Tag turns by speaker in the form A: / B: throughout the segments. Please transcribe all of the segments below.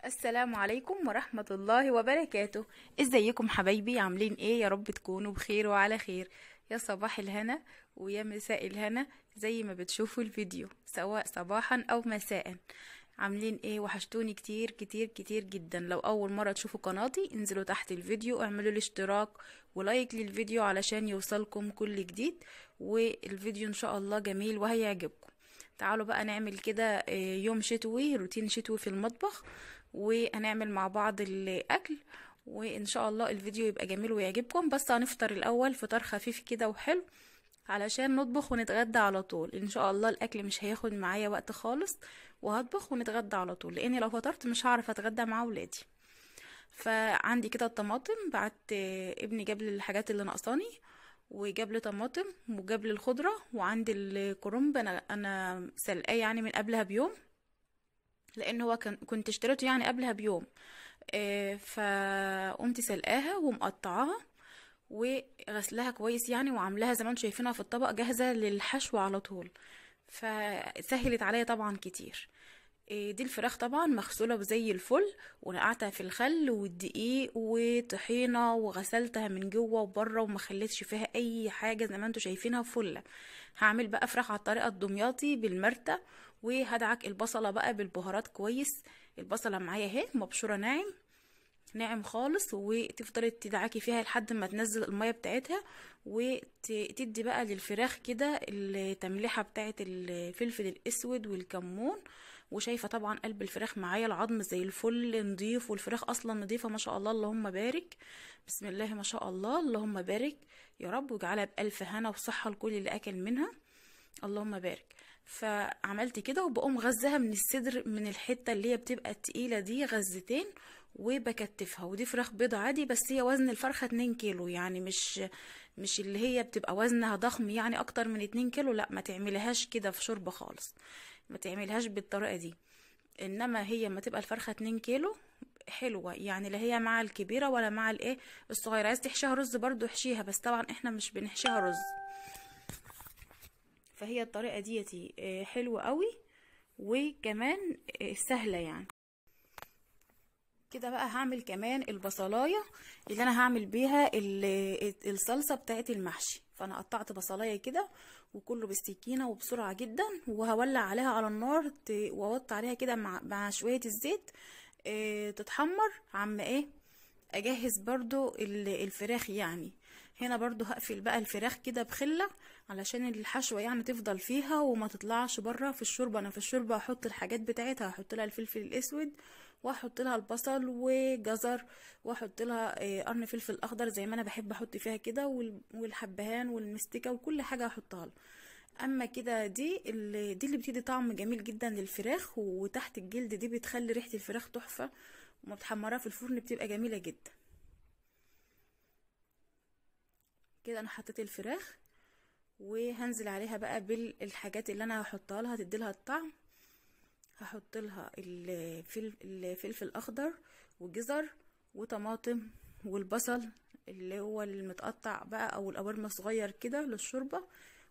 A: السلام عليكم ورحمة الله وبركاته. ازيكم حبايبي؟ عاملين ايه؟ يا رب تكونوا بخير وعلى خير. يا صباح الهنا ويا مساء الهنا، زي ما بتشوفوا الفيديو، سواء صباحا او مساء. عاملين ايه؟ وحشتوني كتير كتير كتير جدا. لو اول مرة تشوفوا قناتي، انزلوا تحت الفيديو اعملوا لي اشتراك ولايك للفيديو علشان يوصلكم كل جديد. والفيديو ان شاء الله جميل وهيعجبكم. تعالوا بقى نعمل كده يوم شتوي، روتين شتوي في المطبخ، وهنعمل مع بعض الاكل. وان شاء الله الفيديو يبقى جميل ويعجبكم. بس هنفطر الاول فطار خفيف كده وحلو علشان نطبخ ونتغدى على طول. ان شاء الله الاكل مش هياخد معايا وقت خالص، وهطبخ ونتغدى على طول، لاني لو فطرت مش هعرف اتغدى مع ولادي. فعندي كده الطماطم، بعت ابني جاب لي الحاجات اللي ناقصاني، وجاب لي طماطم وجاب لي الخضره، وعندي الكرنب انا سلقاه يعني من قبلها بيوم، لان هو كنت اشتريته يعني قبلها بيوم. فقمت سلقاها ومقطعاها وغسلها كويس يعني، وعاملاها زي ما انتم شايفينها في الطبق جاهزه للحشو على طول. فسهلت عليا طبعا كتير. دي الفراخ طبعا مغسوله زي الفل، ونقعتها في الخل والدقيق وطحينه، وغسلتها من جوه وبره وما خليتش فيها اي حاجه زي ما انتم شايفينها فله. هعمل بقى فراخ على الطريقه الدمياطي بالمرتة، وهدعك البصله بقى بالبهارات كويس. البصله معايا اهي مبشوره ناعم ناعم خالص، وتفضلي تدعكي فيها لحد ما تنزل المية بتاعتها، وتدي بقى للفراخ كده التمليحة بتاعت الفلفل الاسود والكمون. وشايفة طبعا قلب الفراخ معايا العظم زي الفل نضيف، والفراخ اصلا نضيفة ما شاء الله، اللهم بارك. بسم الله ما شاء الله، اللهم بارك. يا رب واجعلها بألف هنا وصحة لكل اللي اكل منها، اللهم بارك. فعملت كده، وبقوم غزها من الصدر، من الحته اللي هي بتبقى التقيله دي غزتين، وبكتفها. ودي فراخ بيضة عادي، بس هي وزن الفرخه 2 كيلو يعني، مش اللي هي بتبقى وزنها ضخم يعني اكتر من 2 كيلو. لا، ما تعملهاش كده في شوربه خالص، ما تعملهاش بالطريقه دي. انما هي ما تبقى الفرخه 2 كيلو حلوه يعني، لا هي مع الكبيره ولا مع الايه الصغيره. عايز تحشيها رز برضو احشيها، بس طبعا احنا مش بنحشيها رز. فهي الطريقة ديتي حلوة قوي، وكمان سهلة يعني. كده بقى هعمل كمان البصلاية اللي انا هعمل بيها الصلصة بتاعت المحشي. فانا قطعت بصلاية كده وكله بالسكينة وبسرعة جدا، وهولع عليها على النار واوطي عليها كده مع شوية الزيت تتحمر. عم ايه اجهز برضو الفراخ يعني. هنا برضو هقفل بقى الفراخ كده بخلة علشان الحشوة يعني تفضل فيها وما تطلعش بره في الشوربة. انا في الشوربة هحط الحاجات بتاعتها، هحط لها الفلفل الاسود، واحط لها البصل وجزر، واحط لها قرن فلفل اخضر زي ما انا بحب احط فيها كده، والحبهان والمستكة وكل حاجة هحطها لها. اما كده دي اللي بتدي طعم جميل جدا للفراخ، وتحت الجلد دي بتخلي ريحة الفراخ تحفة، وما بتحمرها في الفرن بتبقى جميلة جدا. كده انا حطيت الفراخ، وهنزل عليها بقى بالحاجات اللي انا هحطها لها تدي لها الطعم. هحط لها الفلفل الاخضر وجزر وطماطم والبصل اللي هو المتقطع بقى، او القوارم صغير كده للشوربه،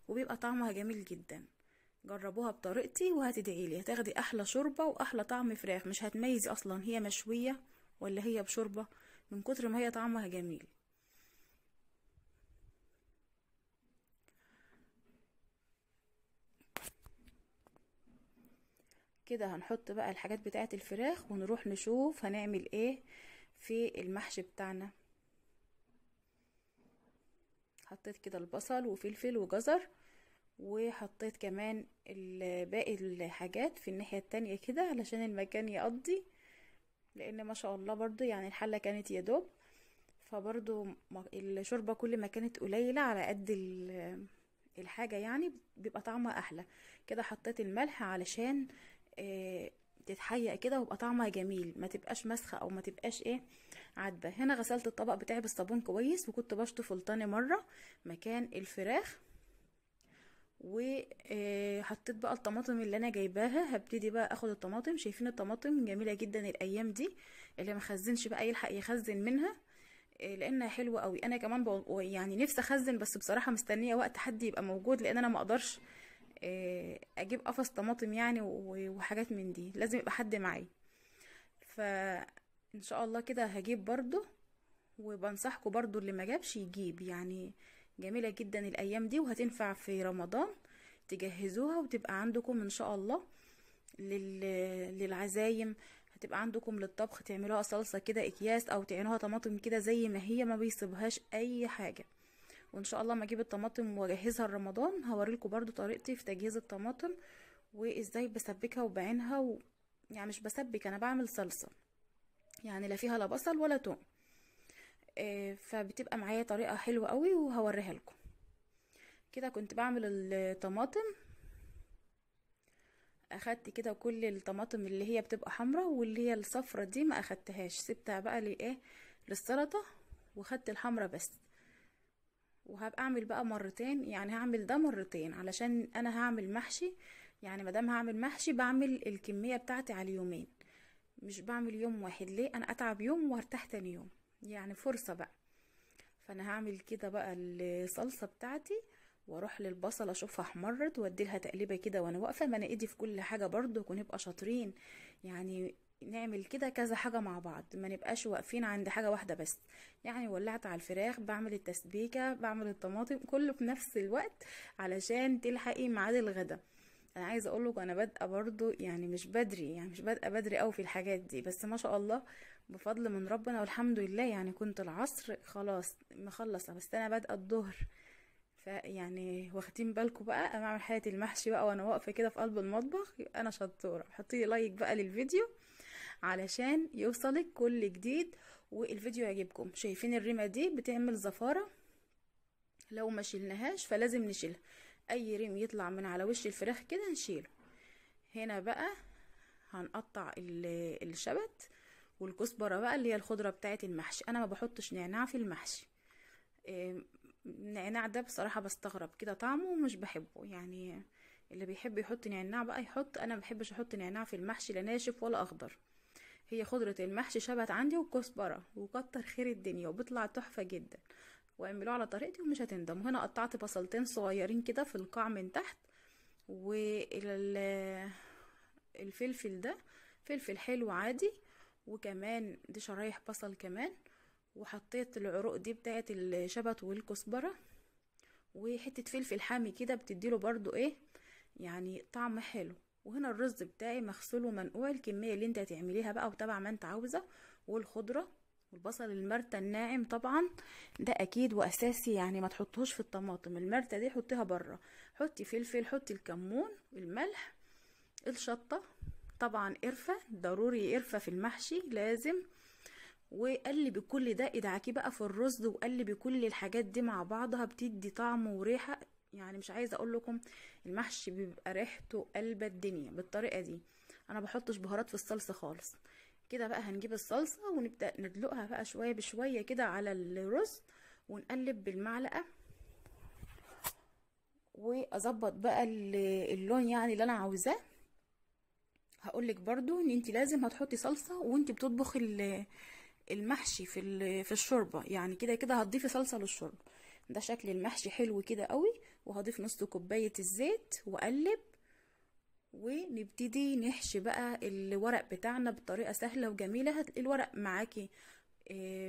A: وبيبقى طعمها جميل جدا. جربوها بطريقتي وهتدعي لي، هتاخدي احلى شوربه واحلى طعم فراخ. مش هتميزي اصلا هي مشويه ولا هي بشوربه، من كتر ما هي طعمها جميل. كده هنحط بقى الحاجات بتاعه الفراخ، ونروح نشوف هنعمل ايه في المحشي بتاعنا. حطيت كده البصل وفلفل وجزر، وحطيت كمان باقي الحاجات في الناحية التانية كده علشان المكان يقضي، لان ما شاء الله برضو يعني الحلة كانت يدوب. فبرضو الشوربة كل ما كانت قليلة على قد الحاجة يعني بيبقى طعمها احلى. كده حطيت الملح علشان تتحيق كده ويبقى طعمها جميل، ما تبقاش مسخة او ما تبقاش عدبة. هنا غسلت الطبق بتاعي بالصابون كويس، وكنت بشطفه تاني مرة مكان الفراخ. وحطيت بقى الطماطم اللي انا جايباها. هبتدي بقى اخد الطماطم. شايفين الطماطم جميله جدا الايام دي، اللي مخزنش بقى يلحق يخزن منها لانها حلوه قوي. انا كمان يعني نفسي اخزن، بس بصراحه مستنيه وقت حد يبقى موجود، لان انا ما اقدرش اجيب قفص طماطم يعني وحاجات من دي، لازم يبقى حد معايا. فان شاء الله كده هجيب برضو، وبنصحكم برضو اللي ما جابش يجيب. يعني جميلة جدا الايام دي، وهتنفع في رمضان تجهزوها وتبقى عندكم ان شاء الله للعزايم. هتبقى عندكم للطبخ، تعملوها صلصة كده اكياس، او تعينوها طماطم كده زي ما هي، ما بيصيبهاش اي حاجة. وان شاء الله ما اجيب الطماطم واجهزها لرمضان هوريلكم برضو طريقتي في تجهيز الطماطم، وازاي بسبكها وبعينها يعني مش بسبك، انا بعمل صلصة، يعني لا فيها لا بصل ولا توم. فبتبقى معايا طريقة حلوة قوي وهوريها لكم. كده كنت بعمل الطماطم، اخدت كده كل الطماطم اللي هي بتبقى حمراء، واللي هي الصفرة دي ما اخدتهاش، سبتها بقى لايه، للسلطة، وخدت الحمراء بس. وهبقى اعمل بقى مرتين، يعني هعمل ده مرتين علشان انا هعمل محشي. يعني مادام هعمل محشي بعمل الكمية بتاعتي على اليومين، مش بعمل يوم واحد. ليه؟ انا اتعب يوم وارتاح تاني يوم، يعني فرصة بقى. فانا هعمل كده بقى الصلصة بتاعتي، واروح للبصل اشوفها احمرت واديلها تقليبه كده وانا واقفه. ما انا ايدي في كل حاجه برضو، ونبقى شاطرين يعني، نعمل كده كذا حاجه مع بعض، ما نبقاش واقفين عند حاجه واحده بس. يعني ولعت على الفراخ، بعمل التسبيكه، بعمل الطماطم، كله في نفس الوقت علشان تلحقي ميعاد الغدا. انا عايزه اقول لكم انا بادئه برضو، يعني مش بدري، يعني مش بادئه بدري قوي في الحاجات دي، بس ما شاء الله بفضل من ربنا والحمد لله. يعني كنت العصر خلاص مخلصه، بس انا بادئه الظهر. فيعني واخدين بالكم بقى انا بعمل حاله المحشي بقى وانا واقفه كده في قلب المطبخ. انا شطوره. حطي لي لايك بقى للفيديو علشان يوصلك كل جديد، والفيديو يعجبكم. شايفين الريمه دي بتعمل زفاره؟ لو ما شلناهاش فلازم نشيلها. اي ريم يطلع من على وش الفراخ كده نشيله. هنا بقى هنقطع الشبت والكزبره بقى، اللي هي الخضره بتاعه المحشي. انا ما بحطش نعناع في المحشي. النعناع ده بصراحة بستغرب كده طعمه، مش بحبه. يعني اللي بيحب يحط نعناع بقى يحط، انا ما بحبش احط نعناع في المحشي، لا ناشف ولا اخضر. هي خضرة المحشي شبت عندي وكزبرة، وكتر خير الدنيا، وبيطلع تحفة جدا. واعملوه على طريقتي ومش هتندموا. هنا قطعت بصلتين صغيرين كده في القاع من تحت، والفلفل ده فلفل حلو عادي، وكمان دي شرايح بصل كمان. وحطيت العروق دي بتاعت الشبت والكزبره، وحته فلفل حامي كده بتديله برضو ايه، يعني طعم حلو. وهنا الرز بتاعي مغسول ومنقوع، الكميه اللي انت هتعمليها بقى وتبع ما انت عاوزه. والخضره والبصل المرتة الناعم طبعا ده اكيد واساسي، يعني ما تحطوش في الطماطم. المرتة دي حطيها بره. حطي فلفل، حطي الكمون، الملح، الشطه، طبعا قرفه، ضروري قرفه في المحشي لازم. وقلبي كل ده، ادعكيه بقى في الرز، وقلبي كل الحاجات دي مع بعضها، بتدي طعم وريحة. يعني مش عايزه اقول لكم المحشي بيبقى ريحته قلب الدنيا بالطريقه دي. انا بحطش بهارات في الصلصه خالص. كده بقى هنجيب الصلصه ونبدا ندلقها بقى شويه بشويه كده على الرز، ونقلب بالمعلقه، واظبط بقى اللون يعني اللي انا عاوزاه. هقولك برضو ان انت لازم هتحطي صلصه وانت بتطبخ المحشي في الشوربه. يعني كده كده هتضيفي صلصه للشوربه. ده شكل المحشي حلو كده قوي. وهضيف نص كوبايه الزيت واقلب، ونبتدي نحشي بقى الورق بتاعنا بطريقه سهله وجميله. الورق معاكي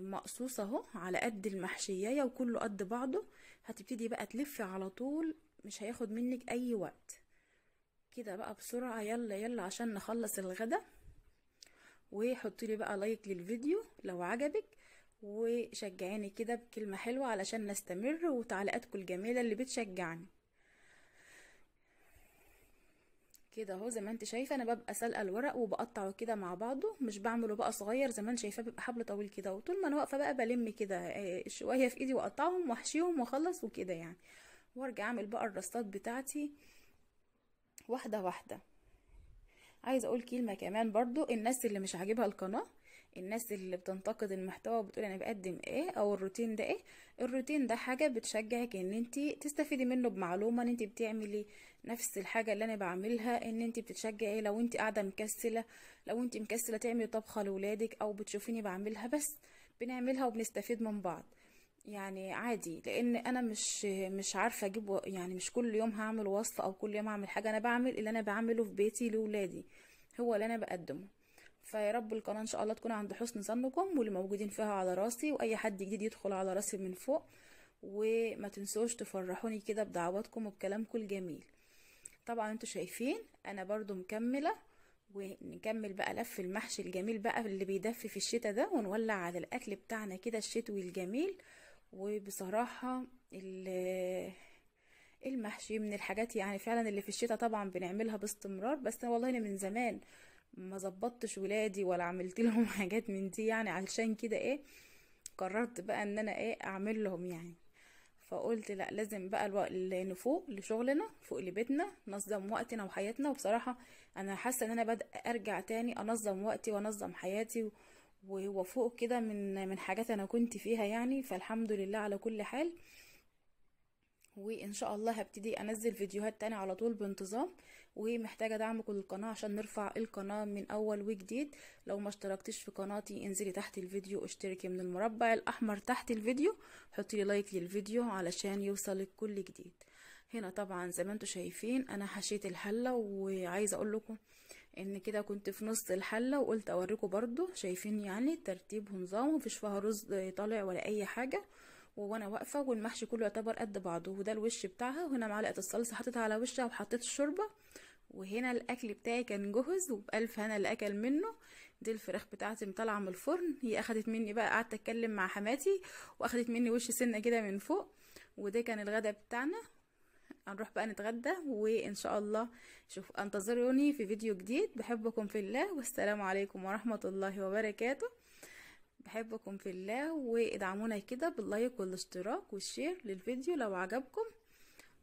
A: مقصوص اهو على قد المحشية، وكله قد بعضه. هتبتدي بقى تلفي على طول، مش هياخد منك اي وقت. كده بقى بسرعة، يلا يلا عشان نخلص الغدا. وحطي لي بقى لايك للفيديو لو عجبك، وشجعيني كده بكلمة حلوة علشان نستمر، وتعليقاتكم الجميلة اللي بتشجعني. كده اهو زي ما انت شايفه انا ببقى سلقه الورق وبقطعه كده مع بعضه، مش بعمله بقى صغير زي ما انت شايفاه، بيبقى حبل طويل كده. وطول ما انا واقفه بقى بلم كده شويه في ايدي واقطعهم واحشيهم واخلص وكده يعني. وارجع اعمل بقى الرصات بتاعتي واحده واحده. عايزه اقول كلمه كمان برضو، الناس اللي مش عاجبها القناه، الناس اللي بتنتقد المحتوى وبتقول انا بقدم ايه او الروتين ده ايه، الروتين ده حاجه بتشجعك ان انت تستفيدي منه بمعلومه، ان انت بتعملي نفس الحاجه اللي انا بعملها، ان انت بتشجعي لو انت قاعده مكسله، لو انت مكسله تعملي طبخه لاولادك او بتشوفيني بعملها، بس بنعملها وبنستفيد من بعض. يعني عادي، لان انا مش عارفه اجيب، يعني مش كل يوم هعمل وصفه او كل يوم هعمل حاجه. انا بعمل اللي انا بعمله في بيتي لاولادي، هو اللي انا بقدمه. فيا رب القناة ان شاء الله تكون عند حسن ظنكم، واللي موجودين فيها على راسي، واي حد جديد يدخل على راسي من فوق. وما تنسوش تفرحوني كده بدعواتكم وبكلامكم الجميل. طبعا انتوا شايفين انا برضو مكملة، ونكمل بقى لف المحشي الجميل بقى اللي بيدفي في الشتاء ده، ونولع على الاكل بتاعنا كده الشتوي الجميل. وبصراحة المحشي من الحاجات يعني فعلا اللي في الشتاء طبعا بنعملها باستمرار، بس أنا والله انا من زمان ما زبطتش ولادي ولا عملت لهم حاجات من دي، يعني علشان كده ايه قررت بقى ان انا ايه اعمل لهم يعني. فقلت لا، لازم بقى نفوق لشغلنا، فوق لبيتنا، ننظم وقتنا وحياتنا. وبصراحة انا حاسة ان انا بدأ ارجع تاني انظم وقتي وانظم حياتي وفوق كده من حاجات انا كنت فيها يعني. فالحمد لله على كل حال. وان شاء الله هبتدي انزل فيديوهات تاني على طول بانتظام، ومحتاجة دعمكم للقناة عشان نرفع القناة من اول وجديد. لو ما اشتركتش في قناتي انزلي تحت الفيديو اشتركي من المربع الاحمر تحت الفيديو، حطي لي لايك للفيديو علشان يوصلك كل جديد. هنا طبعا زي ما انتم شايفين انا حشيت الحلة، وعايزة اقول لكم ان كده كنت في نص الحلة، وقلت اوريكم برضو. شايفين يعني ترتيب ونظام، مفيش فيها رز طالع ولا اي حاجة. وانا واقفه والمحشي كله يعتبر قد بعضه، وده الوش بتاعها. وهنا معلقه الصلصه حطيتها على وشها، وحطيت الشوربه. وهنا الاكل بتاعي كان جهز، وبالف هنا اللي اكل منه. دي الفراخ بتاعتي مطلعه من الفرن، هي اخدت مني بقى، قعدت اتكلم مع حماتي واخدت مني وش سنه كده من فوق. وده كان الغدا بتاعنا. هنروح بقى نتغدى، وان شاء الله شوف انتظروني في فيديو جديد. بحبكم في الله، والسلام عليكم ورحمه الله وبركاته. بحبكم في الله، وادعمونا كده باللايك والاشتراك والشير للفيديو لو عجبكم.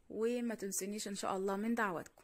A: وما تنسونيش ان شاء الله من دعواتكم.